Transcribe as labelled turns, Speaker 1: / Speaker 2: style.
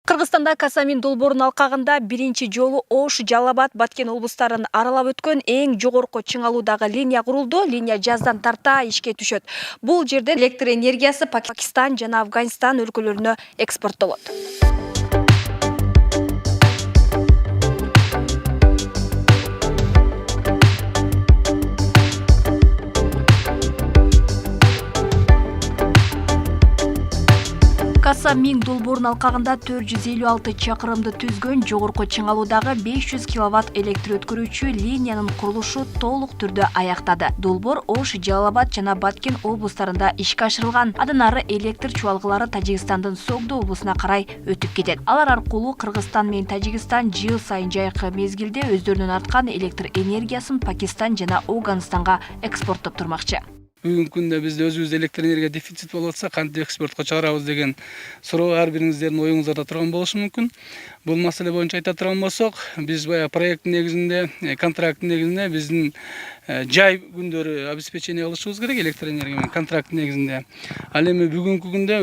Speaker 1: Кыргызстанда Касамин долбоорунун алкагында биринчи жолу Ош, Жалал Абад, Баткен облустарын аралап өткөн эң жогорку чыңалуудагы линия курулду. Линия жаздан тарта ишке түшөт. Бул жерде электр энергиясы Пакистан жана Афганистан өлкөлөрүнө экспорттолот. Касамин долбоорунун алкагында 456 чакырымды түзгөн жогорку чыңалуудагы 500 киловатт электр өткөрүүчү линиянын курулушу толук түрдө аяктады. Долбоор Ош, Жалал Абад жана Баткен облустарында ишке ашырылган. Андан ары электр чубалгылары Тажикстандын Согду облусуна карай өтүп кетет. Алар аркылуу Кыргызстан менен Тажикстан жыл сайын жайкы мезгилде өздөрүнүн арткан электр энергиясын Пакистан жана Афганистанга экспорттоп турмакчы.
Speaker 2: Бүгүнкү күндө бизде өзүбүздө электр энергия дефицит болуп атса, кантип экспортко чыгарабыз деген суроо ар бириңиздердин оюңуздарда турган болушу мүмкүн. Бул маселе боюнча айта турган болсок, биз баягы проекттин негизинде, контракттын негизинде биздин жай күндөрү обеспечение кылышыбыз керек электр энергия менен контракттын негизинде. Ал эми бүгүнкү күндө